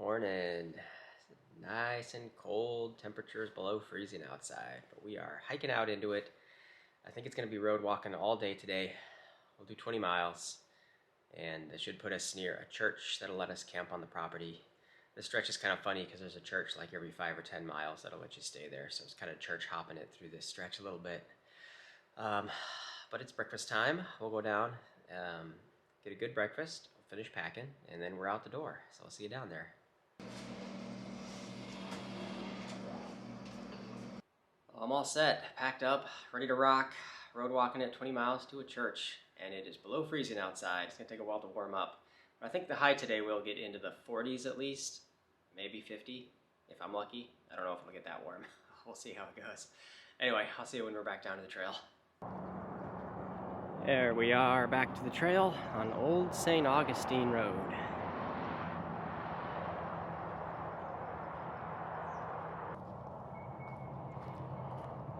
Morning. Nice and cold, temperatures below freezing outside, but we are hiking out into it. I think it's going to be road walking all day today. We'll do 20 miles, and it should put us near a church that'll let us camp on the property. This stretch is kind of funny because there's a church like every 5 or 10 miles that'll let you stay there, so it's kind of church hopping it through this stretch a little bit. But it's breakfast time. We'll go down, get a good breakfast, finish packing, and then we're out the door. So I'll see you down there. I'm all set, packed up, ready to rock, road walking at 20 miles to a church, and it is below freezing outside. It's going to take a while to warm up. But I think the high today will get into the 40s at least, maybe 50 if I'm lucky. I don't know if it'll get that warm. We'll see how it goes. Anyway, I'll see you when we're back down to the trail. There we are, back to the trail on Old St. Augustine Road.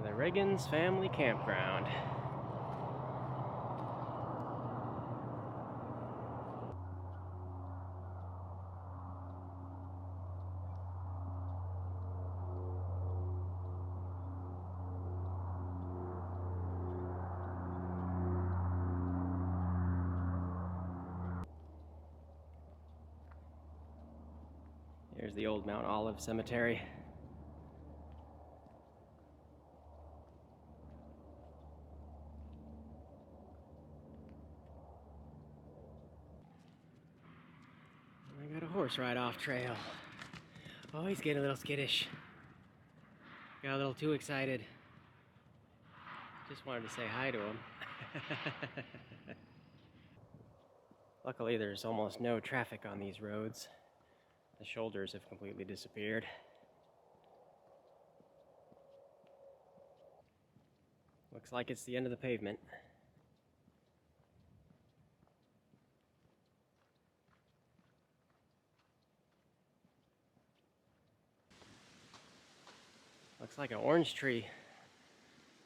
The Riggins Family Campground. Here's the old Mount Olive Cemetery. I got a horse ride off trail. Oh, he's getting a little skittish. Got a little too excited. Just wanted to say hi to him. Luckily, there's almost no traffic on these roads. The shoulders have completely disappeared. Looks like it's the end of the pavement. Looks like an orange tree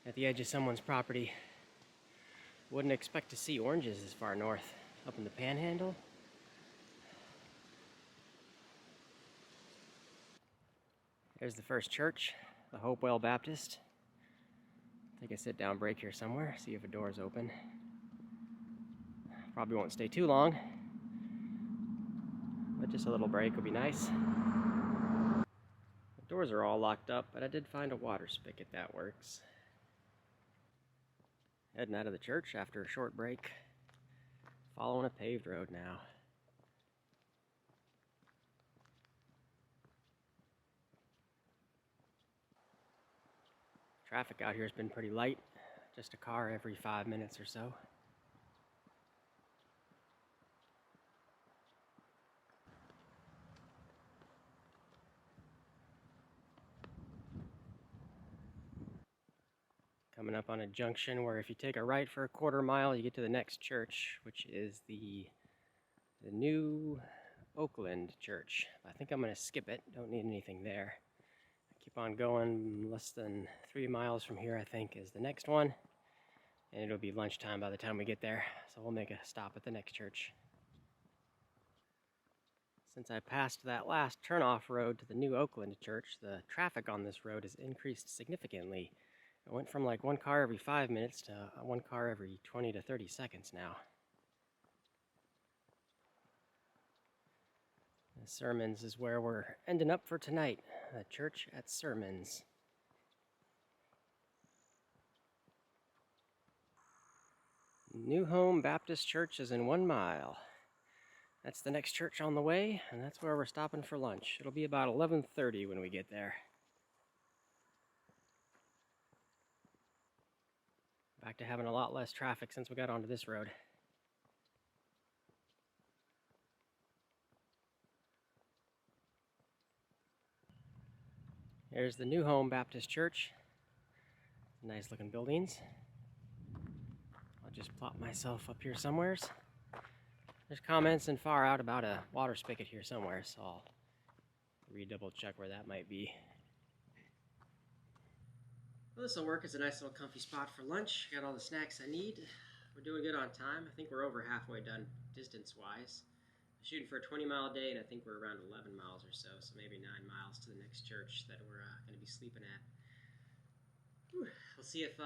at the edge of someone's property. Wouldn't expect to see oranges this far north, up in the Panhandle. There's the first church, the Hopewell Baptist. Take a sit-down break here somewhere, see if a door's open. Probably won't stay too long, but just a little break would be nice. The doors are all locked up, but I did find a water spigot that works. Heading out of the church after a short break, following a paved road now. Traffic out here has been pretty light, just a car every 5 minutes or so. Coming up on a junction where if you take a right for a quarter mile, you get to the next church, which is the new Oakland Church. I think I'm going to skip it. Don't need anything there. Keep on going. Less than 3 miles from here, I think, is the next one. And it'll be lunchtime by the time we get there. So we'll make a stop at the next church. Since I passed that last turnoff road to the new Oakland Church, the traffic on this road has increased significantly. It went from like one car every 5 minutes to one car every 20 to 30 seconds now. The Sirmans is where we're ending up for tonight. The church at Sirmans. New Home Baptist Church is in 1 mile. That's the next church on the way, and that's where we're stopping for lunch. It'll be about 11:30 when we get there. Back to having a lot less traffic since we got onto this road. Here's the New Home Baptist Church. Nice looking buildings. I'll just plop myself up here somewheres. There's comments and far out about a water spigot here somewhere, so I'll redouble check where that might be. Well, this will work as a nice little comfy spot for lunch. Got all the snacks I need. We're doing good on time. I think we're over halfway done distance-wise. I shooting for a 20-mile day, and I think we're around 11 miles or so, so maybe 9 miles to the next church that we're going to be sleeping at. Whew. We'll see if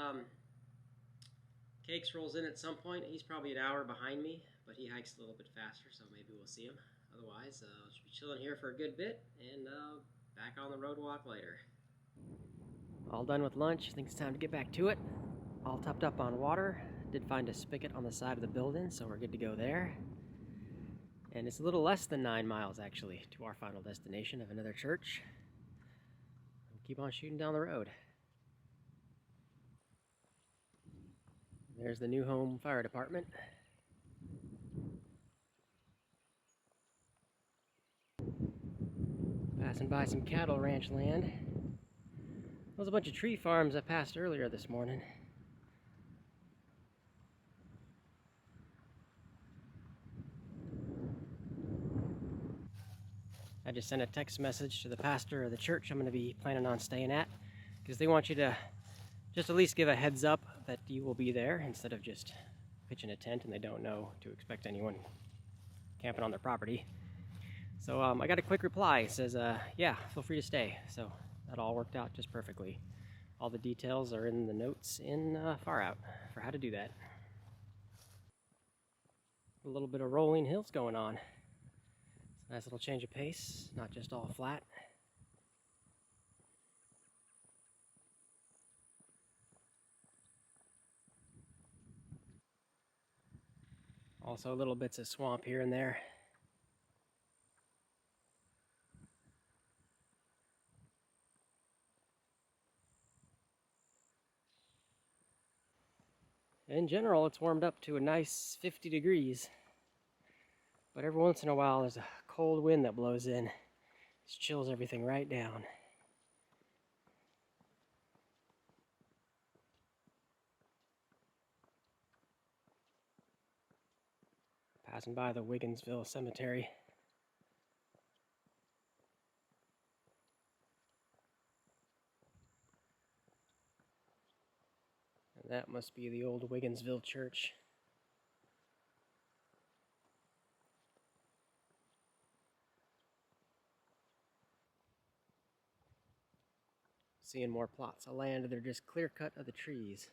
Cakes rolls in at some point. He's probably an hour behind me, but he hikes a little bit faster, so maybe we'll see him. Otherwise, I'll just be chilling here for a good bit, and back on the road walk later. All done with lunch. I think it's time to get back to it. All topped up on water. Did find a spigot on the side of the building, so we're good to go there. And it's a little less than 9 miles, actually, to our final destination of another church. We'll keep on shooting down the road. There's the New Home Fire Department. Passing by some cattle ranch land. There was a bunch of tree farms I passed earlier this morning. I just sent a text message to the pastor of the church I'm going to be planning on staying at, because they want you to just at least give a heads up that you will be there instead of just pitching a tent and they don't know to expect anyone camping on their property. So I got a quick reply. It says, yeah, feel free to stay. So that all worked out just perfectly. All the details are in the notes in Far Out for how to do that. A little bit of rolling hills going on. Nice little change of pace, not just all flat. Also little bits of swamp here and there. In general, it's warmed up to a nice 50 degrees. But every once in a while, there's a cold wind that blows in. Just chills everything right down. Passing by the Wigginsville Cemetery. And that must be the old Wigginsville Church. Seeing more plots of land, they're just clear cut of the trees.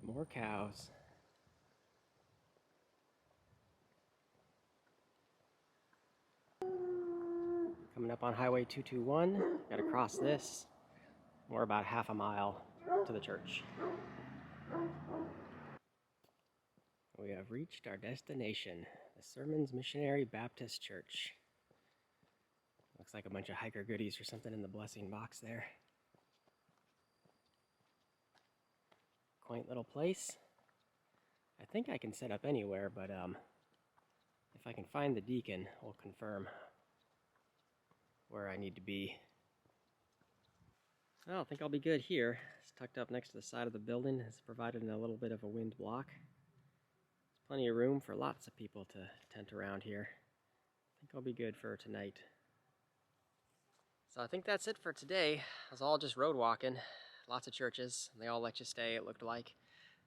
More cows. Coming up on Highway 221, gotta cross this. We're about half a mile to the church. We have reached our destination, the Sirmans Missionary Baptist Church. Looks like a bunch of hiker goodies or something in the blessing box there. Quaint little place. I think I can set up anywhere, but if I can find the deacon, we'll confirm where I need to be. I don't think I'll be good here. It's tucked up next to the side of the building. It's provided a little bit of a wind block. There's plenty of room for lots of people to tent around here. I think I'll be good for tonight. So I think that's it for today. It was all just road walking. Lots of churches. They all let you stay, it looked like,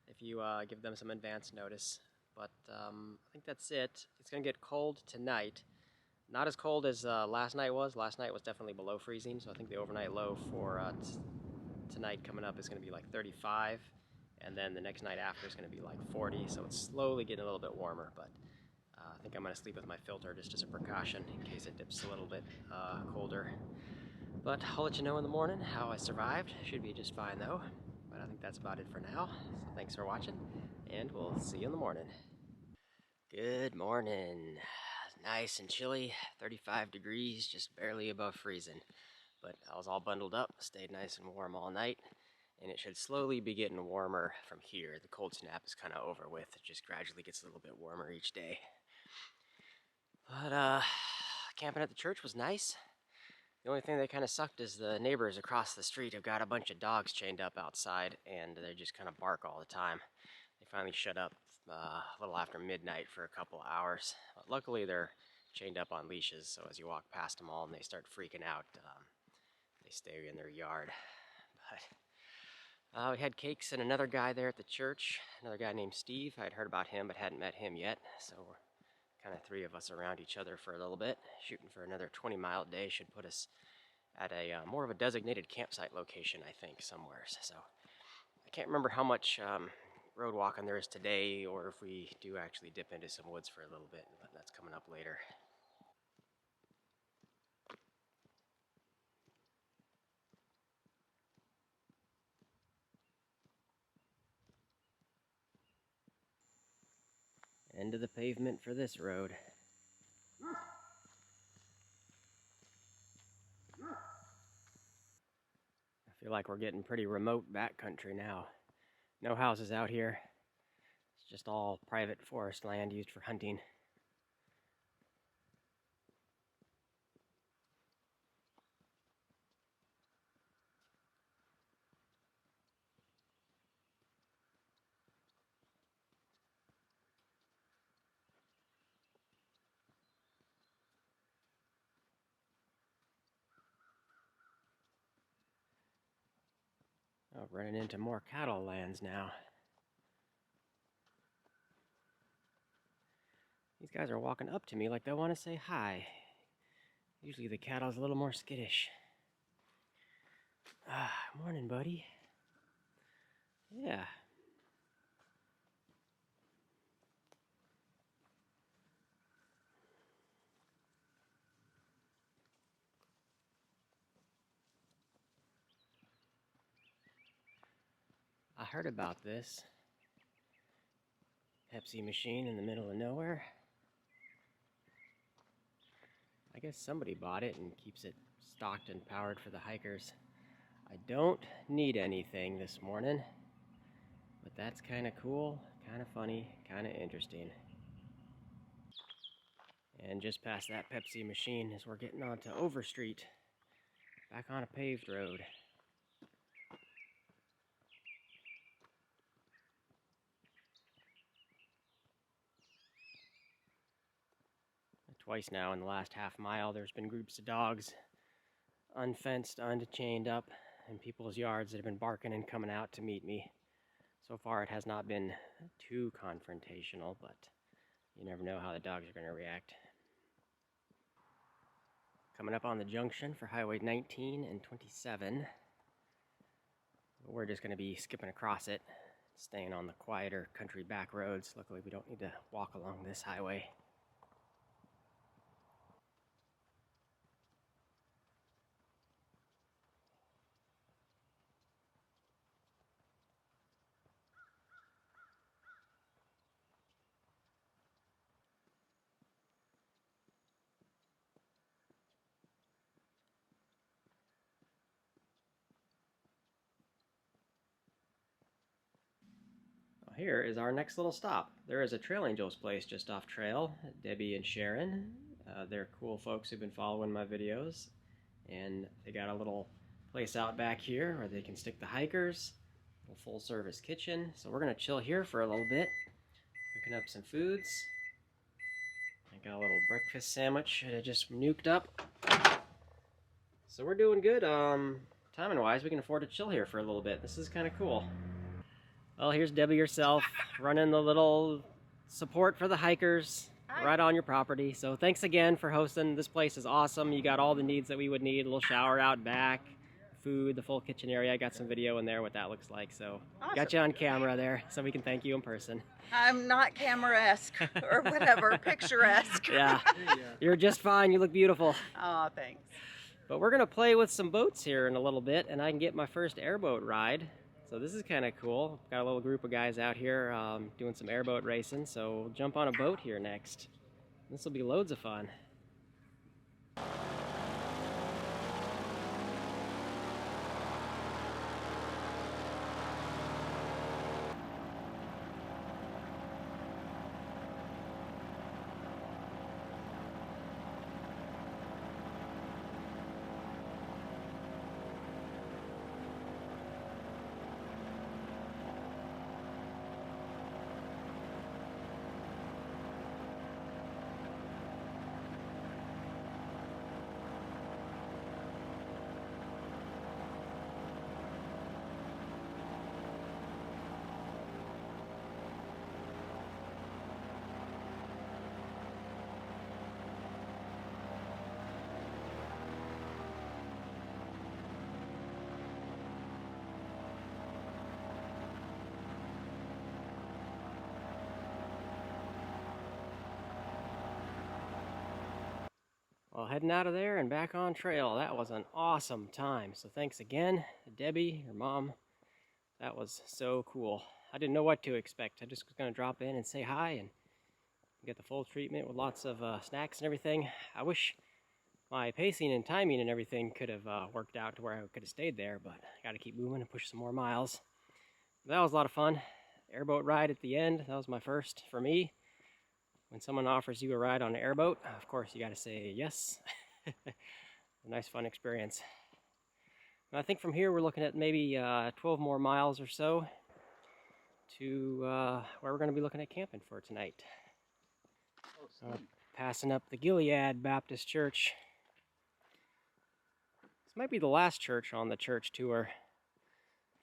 if you give them some advance notice. But I think that's it. It's going to get cold tonight. Not as cold as last night was. Last night was definitely below freezing, so I think the overnight low for tonight coming up is going to be like 35, and then the next night after is going to be like 40, so it's slowly getting a little bit warmer, but I think I'm going to sleep with my filter just as a precaution in case it dips a little bit colder. But I'll let you know in the morning how I survived. Should be just fine though, but I think that's about it for now. So thanks for watching, and we'll see you in the morning. Good morning. Nice and chilly, 35 degrees, just barely above freezing. But I was all bundled up, stayed nice and warm all night, and it should slowly be getting warmer from here. The cold snap is kind of over with. It just gradually gets a little bit warmer each day. But camping at the church was nice. The only thing that kind of sucked is the neighbors across the street have got a bunch of dogs chained up outside, and they just kind of bark all the time. They finally shut up a little after midnight for a couple hours. But luckily they're chained up on leashes, so as you walk past them all and they start freaking out, they stay in their yard. But we had cakes and another guy there at the church, another guy named Steve. I'd heard about him but hadn't met him yet, so we're kind of three of us around each other for a little bit. Shooting for another 20-mile day should put us at a more of a designated campsite location, I think, somewhere. So I can't remember how much road walking there is today, or if we do actually dip into some woods for a little bit, but that's coming up later. End of the pavement for this road. I feel like we're getting pretty remote backcountry now. No houses out here. It's just all private forest land used for hunting. Oh, running into more cattle lands now. These guys are walking up to me like they want to say hi. Usually the cattle's a little more skittish. Morning, buddy. Yeah. I heard about this Pepsi machine in the middle of nowhere. I guess somebody bought it and keeps it stocked and powered for the hikers. I don't need anything this morning, but that's kind of cool, kind of funny, kind of interesting. And just past that Pepsi machine as we're getting onto Overstreet, back on a paved road. Twice now in the last half mile, there's been groups of dogs, unfenced, unchained up, in people's yards that have been barking and coming out to meet me. So far, it has not been too confrontational, but you never know how the dogs are going to react. Coming up on the junction for Highway 19 and 27. We're just going to be skipping across it, staying on the quieter country back roads. Luckily, we don't need to walk along this highway. Here is our next little stop. There is a Trail Angels place just off trail. Debbie and Sharon, they're cool folks who've been following my videos, and they got a little place out back here where they can stick the hikers, a full service kitchen. So we're gonna chill here for a little bit, cooking up some foods. I got a little breakfast sandwich that I just nuked up. So we're doing good. Timing wise, we can afford to chill here for a little bit. This is kind of cool. Well, here's Debbie herself running the little support for the hikers right on your property. So thanks again for hosting. This place is awesome. You got all the needs that we would need. A little shower out back, food, the full kitchen area. I got some video in there what that looks like. So awesome. Got you on camera there so we can thank you in person. I'm not camera-esque or whatever, picturesque. Yeah, you're just fine. You look beautiful. Oh, thanks. But we're going to play with some boats here in a little bit, and I can get my first airboat ride. So this is kind of cool. Got a little group of guys out here doing some airboat racing, so we'll jump on a boat here next. This will be loads of fun. Well, heading out of there and back on trail. That was an awesome time. So thanks again to Debbie, your mom. That was so cool. I didn't know what to expect. I just was going to drop in and say hi and get the full treatment with lots of snacks and everything. I wish my pacing and timing and everything could have worked out to where I could have stayed there, but I got to keep moving and push some more miles. But that was a lot of fun. Airboat ride at the end, that was my first for me. When someone offers you a ride on an airboat, of course you got to say yes. A nice fun experience. And I think from here we're looking at maybe 12 more miles or so to where we're going to be looking at camping for tonight. Passing up the Gilead Baptist Church. This might be the last church on the church tour,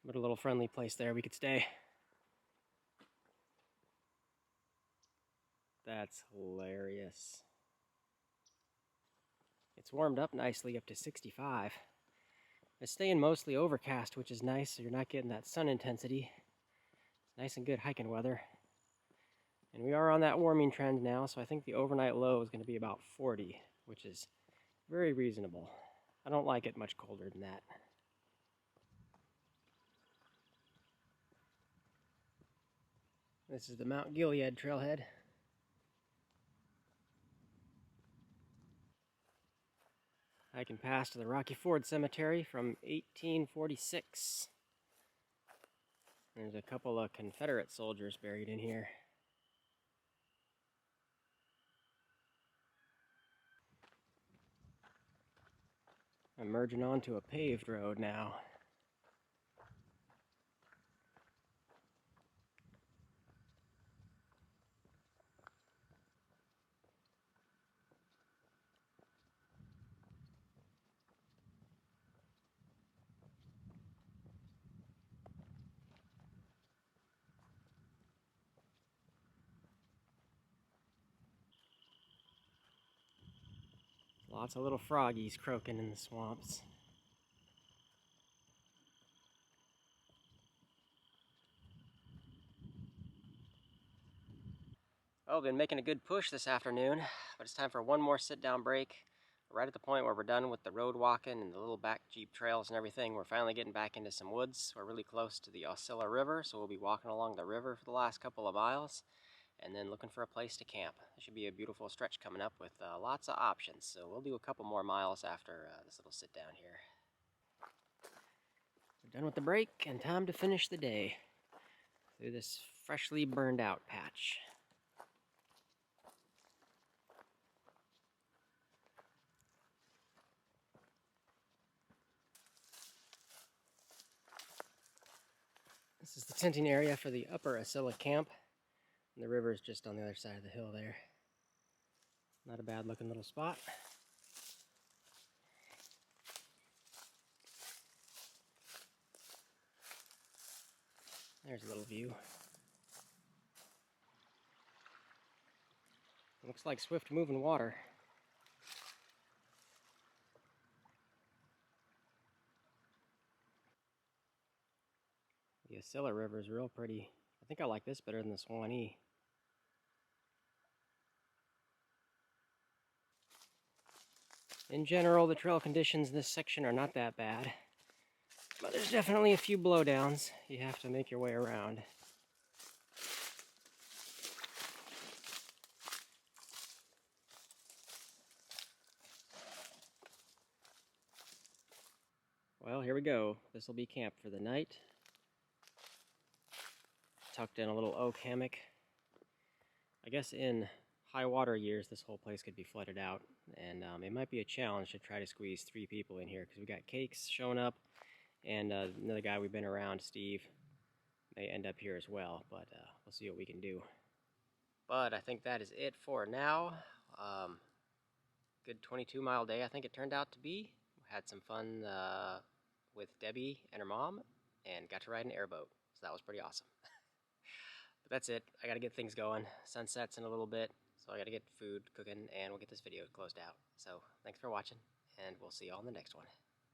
but a little friendly place there we could stay. That's hilarious. It's warmed up nicely up to 65. It's staying mostly overcast, which is nice, so you're not getting that sun intensity. It's nice and good hiking weather. And we are on that warming trend now, so I think the overnight low is going to be about 40, which is very reasonable. I don't like it much colder than that. This is the Mount Gilead trailhead. I can pass to the Rocky Ford Cemetery from 1846. There's a couple of Confederate soldiers buried in here. I'm merging onto a paved road now. Lots of little froggies croaking in the swamps. Well, been making a good push this afternoon, but it's time for one more sit-down break. We're right at the point where we're done with the road walking and the little back jeep trails and everything. We're finally getting back into some woods. We're really close to the Osceola River, so we'll be walking along the river for the last couple of miles and then looking for a place to camp. It should be a beautiful stretch coming up with lots of options, so we'll do a couple more miles after this little sit-down here. We're done with the break and time to finish the day through this freshly burned out patch. This is the tenting area for the upper Osceola camp, and the river is just on the other side of the hill there. Not a bad looking little spot. There's a little view. Looks like swift moving water. The Osceola River is real pretty. I think I like this better than the Swanee. In general, the trail conditions in this section are not that bad, but there's definitely a few blowdowns. You have to make your way around. Well, here we go. This will be camp for the night. Tucked in a little oak hammock. I guess in high water years, this whole place could be flooded out, and it might be a challenge to try to squeeze 3 people in here because we got Cakes showing up, and another guy we've been around, Steve, may end up here as well, but we'll see what we can do. But I think that is it for now. Good 22-mile day, I think it turned out to be. Had some fun with Debbie and her mom, and got to ride an airboat, so that was pretty awesome. But that's it. I gotta get things going. Sunset's in a little bit, so I gotta get food cooking, and we'll get this video closed out. So thanks for watching, and we'll see you all in the next one.